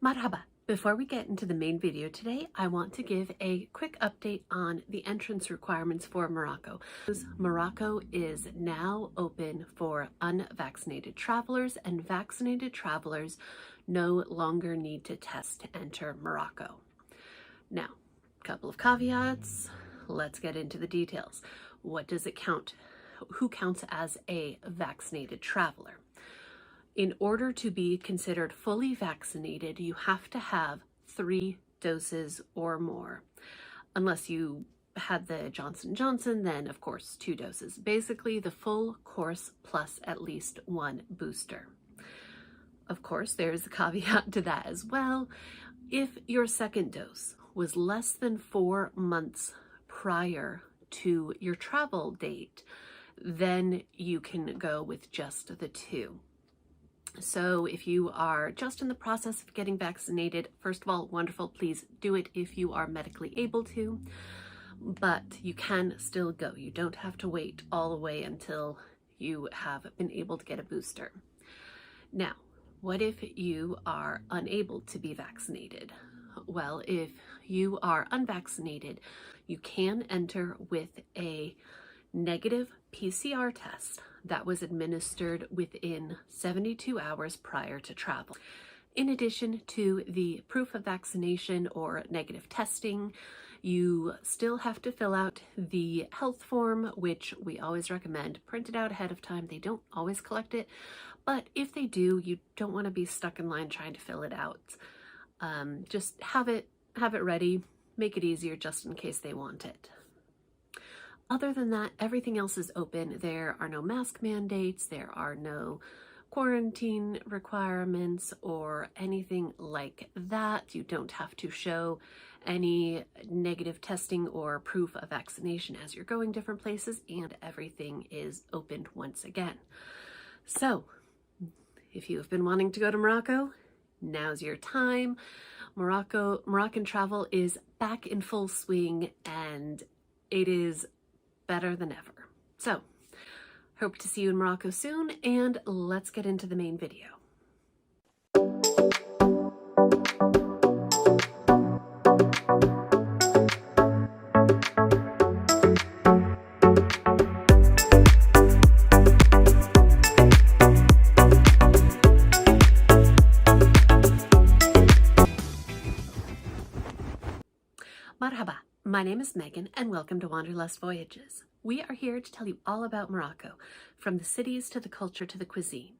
Marhaba. Before we get into the main video today, I want to give a quick update on the entrance requirements for Morocco. Morocco is now open for unvaccinated travelers, and vaccinated travelers no longer need to test to enter Morocco. Now, a couple of caveats. Let's get into the details. What does it count? Who counts as a vaccinated traveler? In order to be considered fully vaccinated, you have to have 3 doses or more. Unless you had the Johnson & Johnson, then of course 2 doses. Basically the full course plus at least 1 booster. Of course, there's a caveat to that as well. If your second dose was less than 4 months prior to your travel date, then you can go with just the 2. So if you are just in the process of getting vaccinated, first of all, wonderful, please do it if you are medically able to, but you can still go. You don't have to wait all the way until you have been able to get a booster. Now, what if you are unable to be vaccinated? Well, if you are unvaccinated, you can enter with a negative PCR test that was administered within 72 hours prior to travel. In addition to the proof of vaccination or negative testing, you still have to fill out the health form, which we always recommend print it out ahead of time. They don't always collect it, but if they do, you don't want to be stuck in line trying to fill it out. Just have it ready, make it easier just in case they want it. Other than that, everything else is open. There are no mask mandates, there are no quarantine requirements or anything like that. You don't have to show any negative testing or proof of vaccination as you're going different places, and everything is opened once again. So, if you have been wanting to go to Morocco, now's your time. Moroccan travel is back in full swing, and it is better than ever. So, hope to see you in Morocco soon, and let's get into the main video. Marhaba. My name is Megan, and welcome to Wanderlust Voyages. We are here to tell you all about Morocco, from the cities to the culture to the cuisine.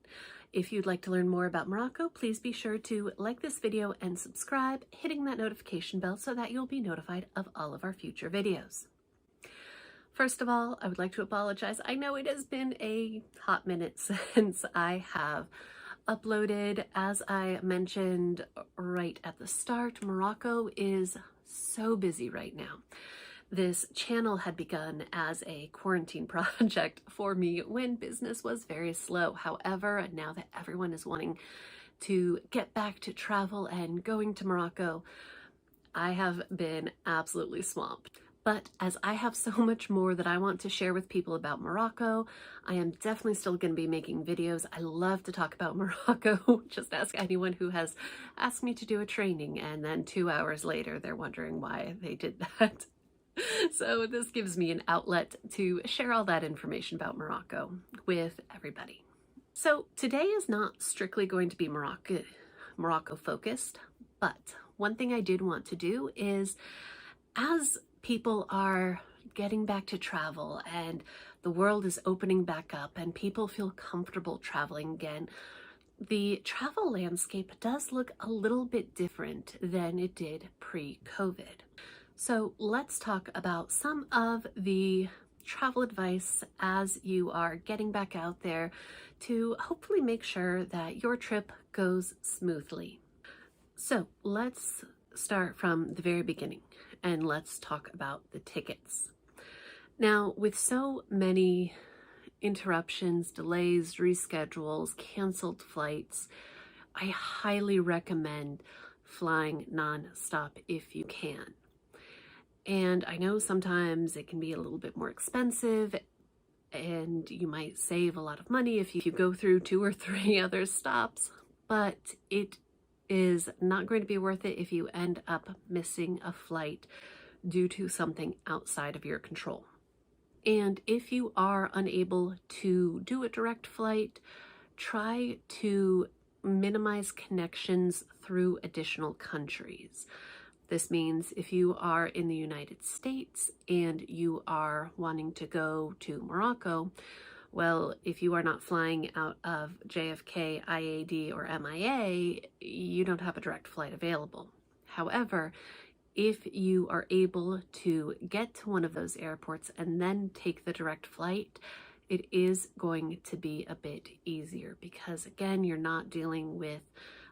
If you'd like to learn more about Morocco, please be sure to like this video and subscribe, hitting that notification bell so that you'll be notified of all of our future videos. First of all, I would like to apologize. I know it has been a hot minute since I have uploaded. As I mentioned right at the start, Morocco is so busy right now. This channel had begun as a quarantine project for me when business was very slow. However, now that everyone is wanting to get back to travel and going to Morocco, I have been absolutely swamped. But as I have so much more that I want to share with people about Morocco, I am definitely still going to be making videos. I love to talk about Morocco. Just ask anyone who has asked me to do a training, and then 2 hours later, they're wondering why they did that. So this gives me an outlet to share all that information about Morocco with everybody. So today is not strictly going to be Morocco focused, but one thing I did want to do is, as people are getting back to travel and the world is opening back up and people feel comfortable traveling again, the travel landscape does look a little bit different than it did pre-COVID. So let's talk about some of the travel advice as you are getting back out there to hopefully make sure that your trip goes smoothly. So let's start from the very beginning and let's talk about the tickets. Now, with so many interruptions, delays, reschedules, canceled flights, I highly recommend flying non-stop if you can. And I know sometimes it can be a little bit more expensive and you might save a lot of money if you go through 2 or 3 other stops, but it is not going to be worth it if you end up missing a flight due to something outside of your control. And if you are unable to do a direct flight, try to minimize connections through additional countries. This means if you are in the United States and you are wanting to go to Morocco, well, if you are not flying out of JFK, IAD, or MIA, you don't have a direct flight available. However, if you are able to get to one of those airports and then take the direct flight, it is going to be a bit easier because, again, you're not dealing with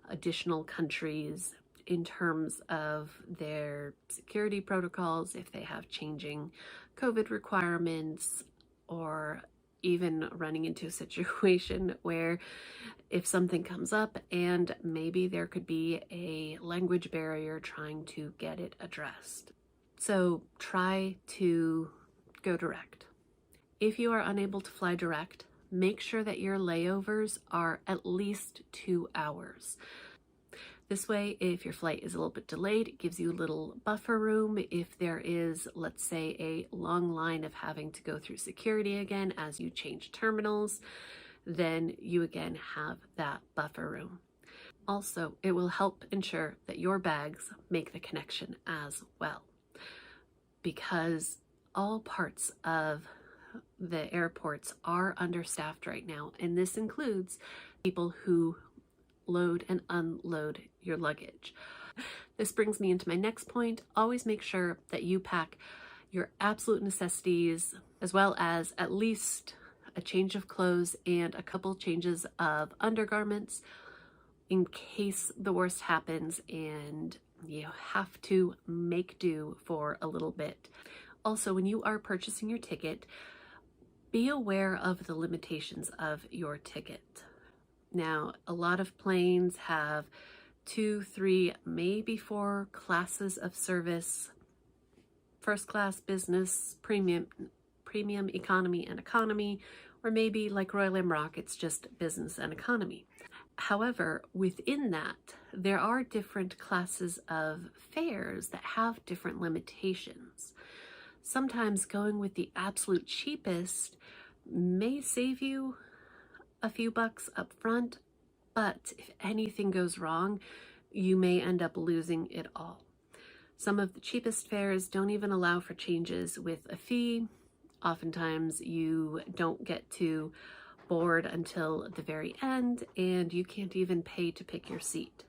additional countries in terms of their security protocols, if they have changing COVID requirements, or even running into a situation where if something comes up and maybe there could be a language barrier trying to get it addressed. So try to go direct. If you are unable to fly direct, make sure that your layovers are at least 2 hours. This way, if your flight is a little bit delayed, it gives you a little buffer room. If there is, let's say, a long line of having to go through security again as you change terminals, then you again have that buffer room. Also, it will help ensure that your bags make the connection as well, because all parts of the airports are understaffed right now, and this includes people who load and unload your luggage. This brings me into my next point. Always make sure that you pack your absolute necessities, as well as at least a change of clothes and a couple changes of undergarments in case the worst happens and you have to make do for a little bit. Also, when you are purchasing your ticket, be aware of the limitations of your ticket. Now, a lot of planes have 2, 3, maybe 4 classes of service: first class, business, premium, economy, and economy, or maybe like Royal Maroc, it's just business and economy. However, within that, there are different classes of fares that have different limitations. Sometimes going with the absolute cheapest may save you a few bucks up front, but if anything goes wrong, you may end up losing it all. Some of the cheapest fares don't even allow for changes with a fee. Oftentimes you don't get to board until the very end, and you can't even pay to pick your seat.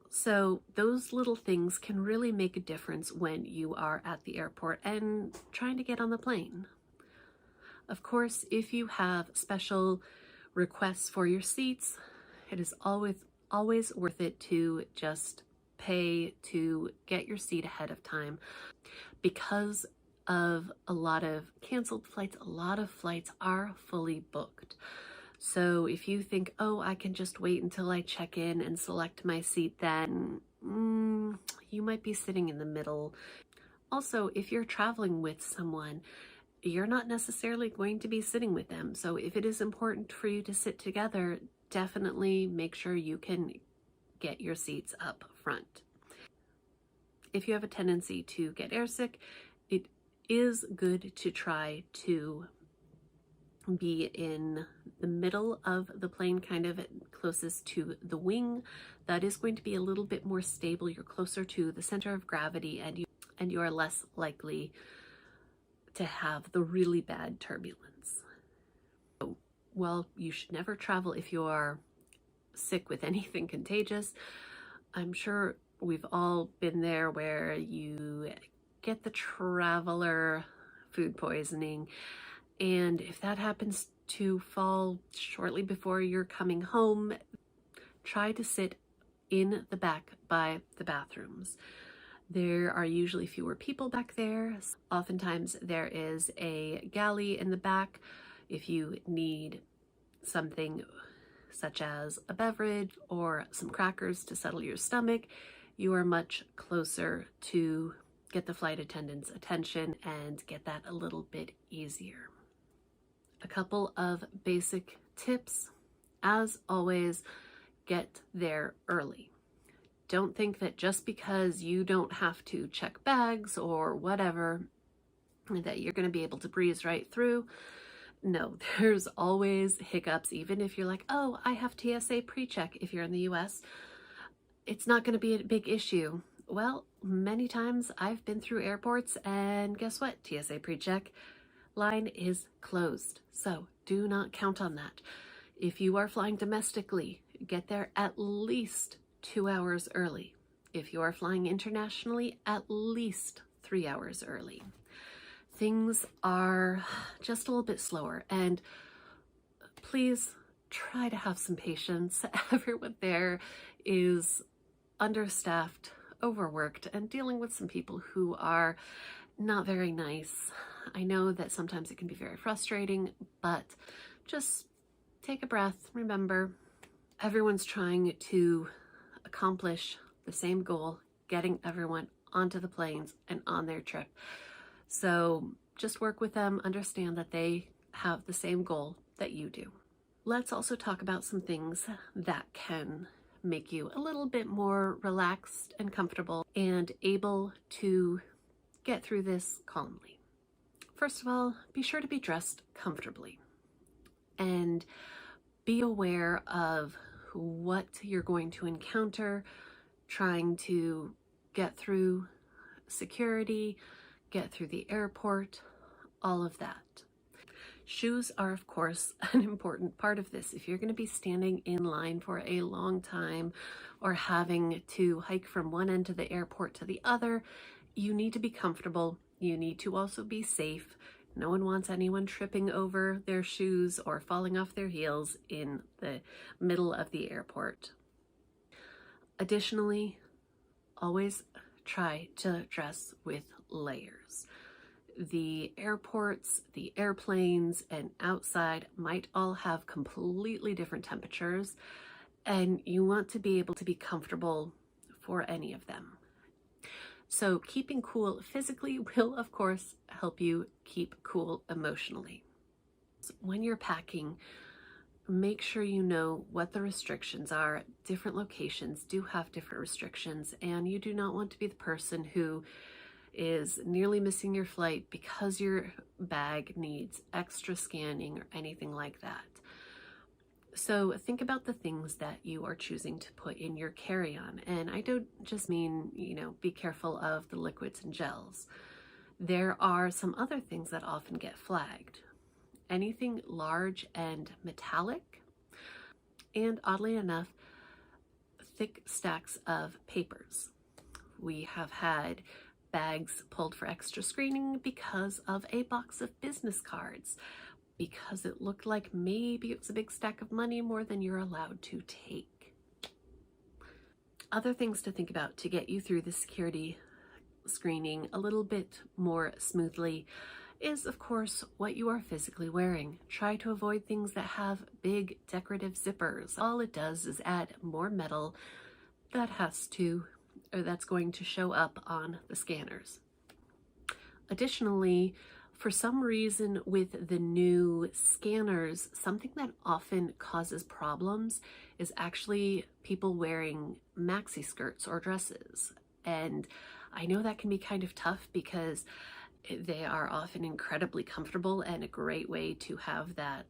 So those little things can really make a difference when you are at the airport and trying to get on the plane. Of course, if you have special requests for your seats, it is always worth it to just pay to get your seat ahead of time. Because of a lot of canceled flights, a lot of flights are fully booked. So if you think, oh, I can just wait until I check in and select my seat, then you might be sitting in the middle. Also, if you're traveling with someone, you're not necessarily going to be sitting with them. So if it is important for you to sit together, definitely make sure you can get your seats up front. If you have a tendency to get airsick, it is good to try to be in the middle of the plane, kind of closest to the wing. That is going to be a little bit more stable. You're closer to the center of gravity, and you are less likely to have the really bad turbulence. So, well, you should never travel if you are sick with anything contagious. I'm sure we've all been there where you get the traveler food poisoning, and if that happens to fall shortly before you're coming home, try to sit in the back by the bathrooms. There are usually fewer people back there. Oftentimes there is a galley in the back. If you need something such as a beverage or some crackers to settle your stomach, you are much closer to get the flight attendant's attention and get that a little bit easier. A couple of basic tips. As always, get there early. Don't think that just because you don't have to check bags or whatever, that you're going to be able to breeze right through. No, there's always hiccups. Even if you're like, oh, I have TSA pre-check if you're in the US, it's not going to be a big issue. Well, many times I've been through airports and guess what? TSA pre-check line is closed. So do not count on that. If you are flying domestically, get there at least 2 hours early. If you are flying internationally, at least 3 hours early. Things are just a little bit slower, and please try to have some patience. Everyone there is understaffed, overworked, and dealing with some people who are not very nice. I know that sometimes it can be very frustrating, but just take a breath. Remember, everyone's trying to accomplish the same goal, getting everyone onto the planes and on their trip. So just work with them, understand that they have the same goal that you do. Let's also talk about some things that can make you a little bit more relaxed and comfortable and able to get through this calmly. First of all, be sure to be dressed comfortably and be aware of what you're going to encounter trying to get through security, get through the airport, all of that. Shoes are, of course, an important part of this. If you're going to be standing in line for a long time or having to hike from one end of the airport to the other, you need to be comfortable. You need to also be safe. No one wants anyone tripping over their shoes or falling off their heels in the middle of the airport. Additionally, always try to dress with layers. The airports, the airplanes, and outside might all have completely different temperatures, and you want to be able to be comfortable for any of them. So keeping cool physically will, of course, help you keep cool emotionally. When you're packing, make sure you know what the restrictions are. Different locations do have different restrictions, and you do not want to be the person who is nearly missing your flight because your bag needs extra scanning or anything like that. So think about the things that you are choosing to put in your carry-on. And I don't just mean, be careful of the liquids and gels. There are some other things that often get flagged. Anything large and metallic, and oddly enough, thick stacks of papers. We have had bags pulled for extra screening because of a box of business cards, because it looked like maybe it was a big stack of money more than you're allowed to take. Other things to think about to get you through the security screening a little bit more smoothly is, of course, what you are physically wearing. Try to avoid things that have big decorative zippers. All it does is add more metal that's going to show up on the scanners. Additionally, for some reason with the new scanners, something that often causes problems is actually people wearing maxi skirts or dresses. And I know that can be kind of tough because they are often incredibly comfortable and a great way to have that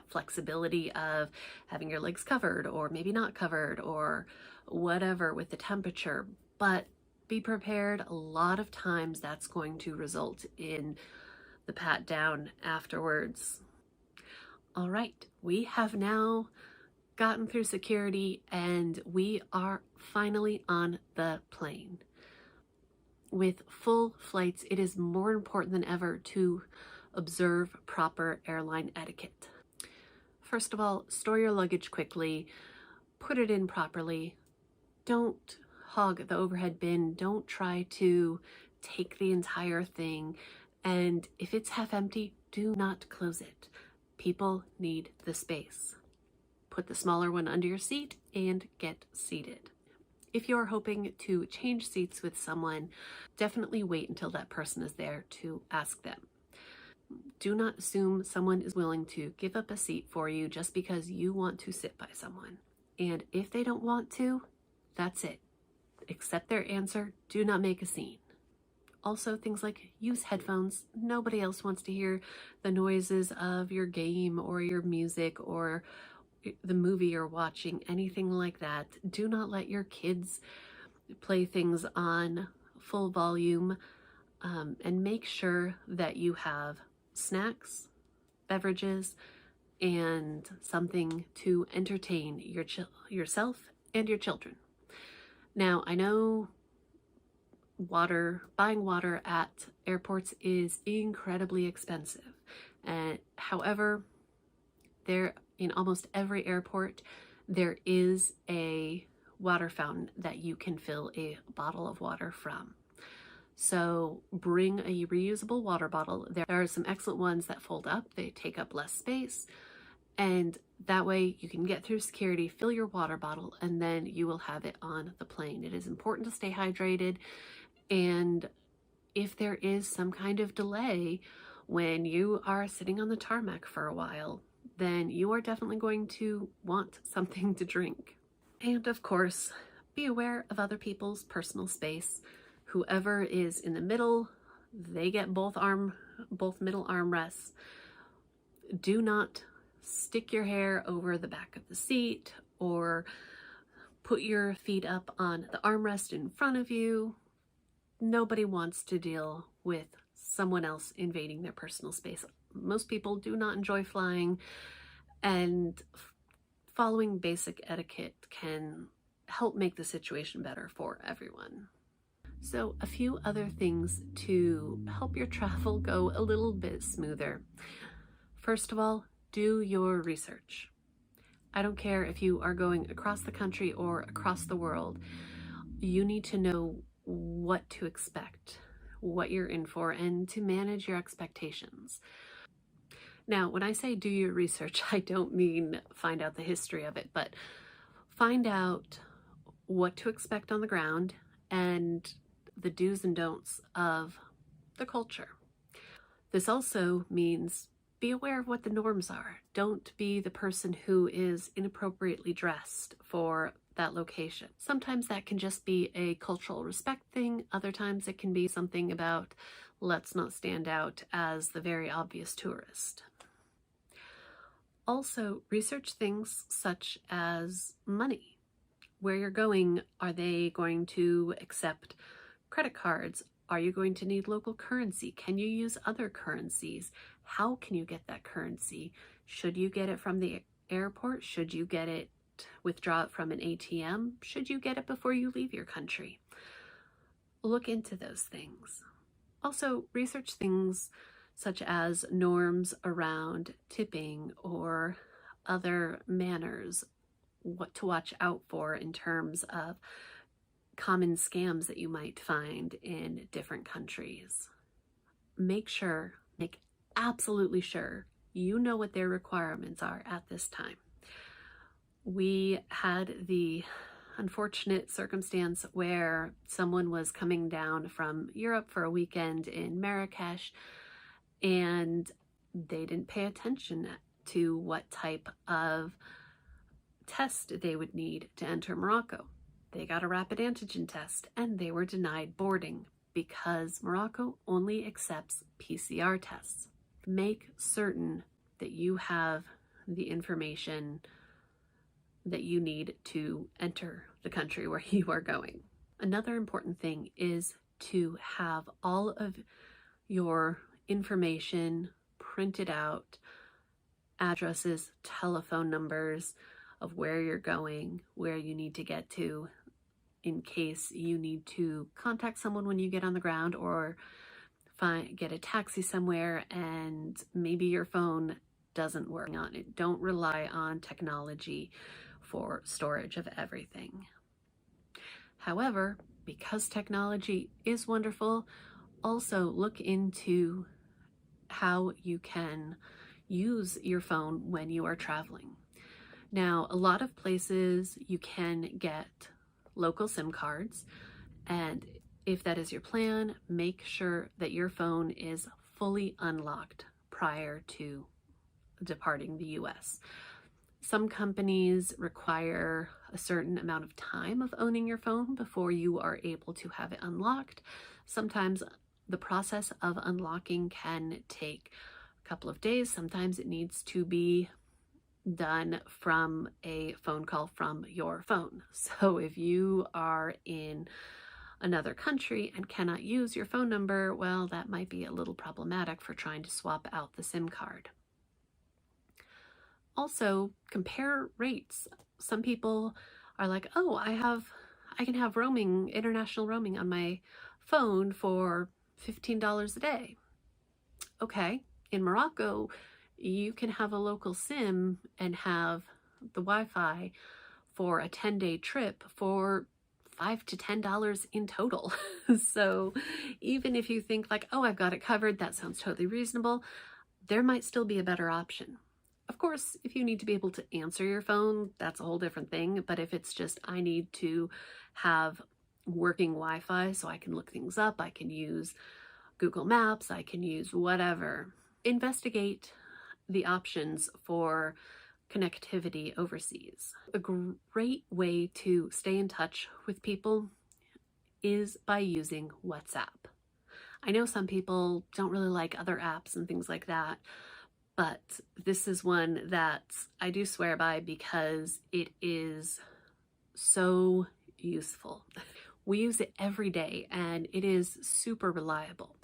flexibility of having your legs covered or maybe not covered or whatever with the temperature. But be prepared. A lot of times that's going to result in the pat down afterwards. All right, we have now gotten through security and we are finally on the plane. With full flights, it is more important than ever to observe proper airline etiquette. First of all, store your luggage quickly, put it in properly. Don't hog the overhead bin. Don't try to take the entire thing. And if it's half empty, do not close it. People need the space. Put the smaller one under your seat and get seated. If you're hoping to change seats with someone, definitely wait until that person is there to ask them. Do not assume someone is willing to give up a seat for you just because you want to sit by someone. And if they don't want to, that's it. Accept their answer. Do not make a scene. Also, things like use headphones. Nobody else wants to hear the noises of your game or your music or the movie you're watching, anything like that. Do not let your kids play things on full volume, and make sure that you have snacks, beverages, and something to entertain yourself and your children. Now, I know buying water at airports is incredibly expensive. And however, in almost every airport, there is a water fountain that you can fill a bottle of water from. So bring a reusable water bottle. There are some excellent ones that fold up. They take up less space. And that way you can get through security, fill your water bottle, and then you will have it on the plane. It is important to stay hydrated. And if there is some kind of delay when you are sitting on the tarmac for a while, then you are definitely going to want something to drink. And of course, be aware of other people's personal space. Whoever is in the middle, they get both middle armrests. Do not stick your hair over the back of the seat or put your feet up on the armrest in front of you. Nobody wants to deal with someone else invading their personal space. Most people do not enjoy flying, and following basic etiquette can help make the situation better for everyone. So a few other things to help your travel go a little bit smoother. First of all, do your research. I don't care if you are going across the country or across the world. You need to know what to expect, what you're in for, and to manage your expectations. Now, when I say do your research, I don't mean find out the history of it, but find out what to expect on the ground and the do's and don'ts of the culture. This also means be aware of what the norms are. Don't be the person who is inappropriately dressed for that location. Sometimes that can just be a cultural respect thing. Other times it can be something about let's not stand out as the very obvious tourist. Also, research things such as money. Where you're going, are they going to accept credit cards? Are you going to need local currency? Can you use other currencies? How can you get that currency? Should you get it from the airport? Should you withdraw it from an ATM? Should you get it before you leave your country? Look into those things. Also, research things such as norms around tipping or other manners, what to watch out for in terms of common scams that you might find in different countries. Make absolutely sure you know what their requirements are at this time. We had the unfortunate circumstance where someone was coming down from Europe for a weekend in Marrakesh, and they didn't pay attention to what type of test they would need to enter Morocco. They got a rapid antigen test and they were denied boarding because Morocco only accepts PCR tests. Make certain that you have the information that you need to enter the country where you are going. Another important thing is to have all of your information printed out, addresses, telephone numbers of where you're going, where you need to get to, in case you need to contact someone when you get on the ground or get a taxi somewhere and maybe your phone doesn't work on it. Don't rely on technology for storage of everything. However, because technology is wonderful, also look into how you can use your phone when you are traveling. Now, a lot of places you can get local SIM cards, and if that is your plan, make sure that your phone is fully unlocked prior to departing the US. Some companies require a certain amount of time of owning your phone before you are able to have it unlocked. Sometimes the process of unlocking can take a couple of days. Sometimes it needs to be done from a phone call from your phone. So if you are in another country and cannot use your phone number, well, that might be a little problematic for trying to swap out the SIM card. Also, compare rates. Some people are like, oh, I can have roaming, international roaming on my phone for $15 a day. Okay, in Morocco, you can have a local SIM and have the Wi-Fi for a 10-day trip for $5 to $10 in total. So even if you think like, oh, I've got it covered, that sounds totally reasonable, there might still be a better option. Of course, if you need to be able to answer your phone, that's a whole different thing. But if it's just, I need to have working Wi-Fi so I can look things up, I can use Google Maps, I can use whatever. Investigate the options for connectivity overseas. A great way to stay in touch with people is by using WhatsApp. I know some people don't really like other apps and things like that, but this is one that I do swear by because it is so useful. We use it every day and it is super reliable.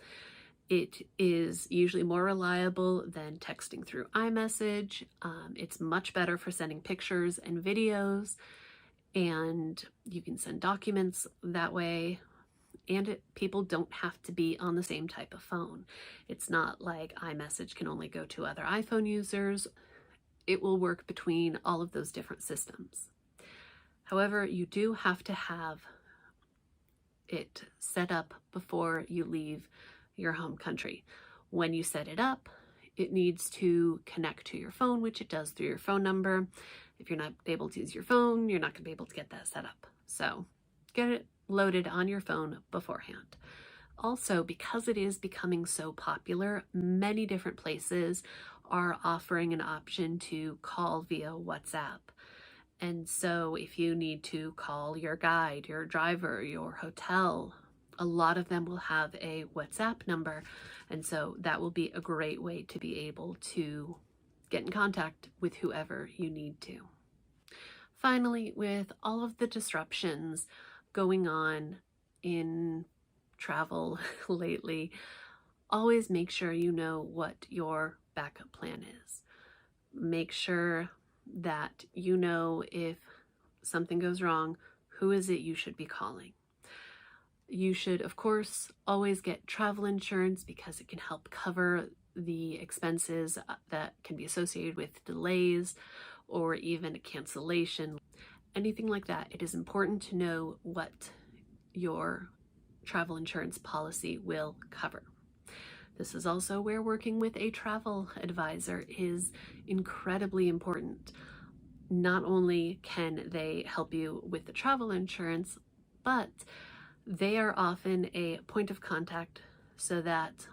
It is usually more reliable than texting through iMessage. It's much better for sending pictures and videos, and you can send documents that way. And people don't have to be on the same type of phone. It's not like iMessage can only go to other iPhone users. It will work between all of those different systems. However, you do have to have it set up before you leave your home country. When you set it up, it needs to connect to your phone, which it does through your phone number. If you're not able to use your phone, you're not going to be able to get that set up. So get it loaded on your phone beforehand. Also, because it is becoming so popular, many different places are offering an option to call via WhatsApp. And so if you need to call your guide, your driver, your hotel, a lot of them will have a WhatsApp number. And so that will be a great way to be able to get in contact with whoever you need to. Finally, with all of the disruptions going on in travel lately, always make sure you know what your backup plan is. Make sure that you know if something goes wrong, who is it you should be calling. You should, of course, always get travel insurance because it can help cover the expenses that can be associated with delays or even a cancellation. Anything like that, it is important to know what your travel insurance policy will cover. This is also where working with a travel advisor is incredibly important. Not only can they help you with the travel insurance, but they are often a point of contact so that,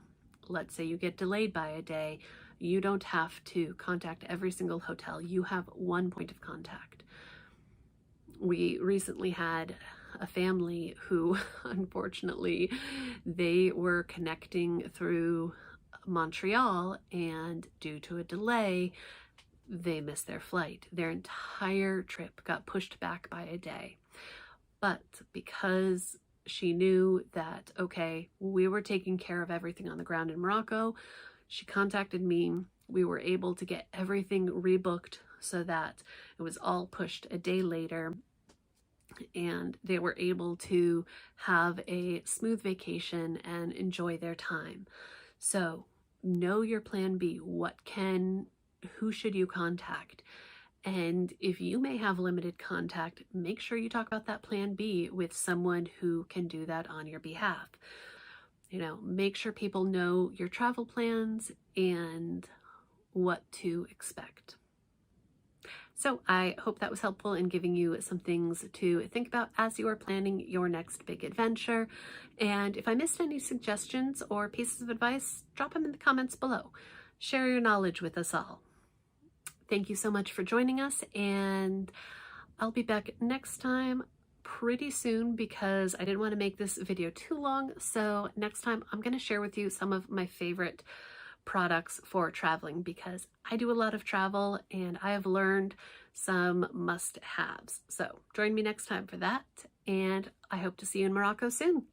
let's say you get delayed by a day, you don't have to contact every single hotel. You have one point of contact. We recently had a family who, unfortunately, they were connecting through Montreal, and due to a delay, they missed their flight. Their entire trip got pushed back by a day. But because she knew that, okay, we were taking care of everything on the ground in Morocco, she contacted me. We were able to get everything rebooked so that it was all pushed a day later, and they were able to have a smooth vacation and enjoy their time. So know your plan B. Who should you contact? And if you may have limited contact, make sure you talk about that plan B with someone who can do that on your behalf. Make sure people know your travel plans and what to expect. So I hope that was helpful in giving you some things to think about as you are planning your next big adventure. And if I missed any suggestions or pieces of advice, drop them in the comments below. Share your knowledge with us all. Thank you so much for joining us, and I'll be back next time pretty soon because I didn't want to make this video too long. So next time I'm going to share with you some of my favorite products for traveling because I do a lot of travel and I have learned some must-haves. So join me next time for that, and I hope to see you in Morocco soon.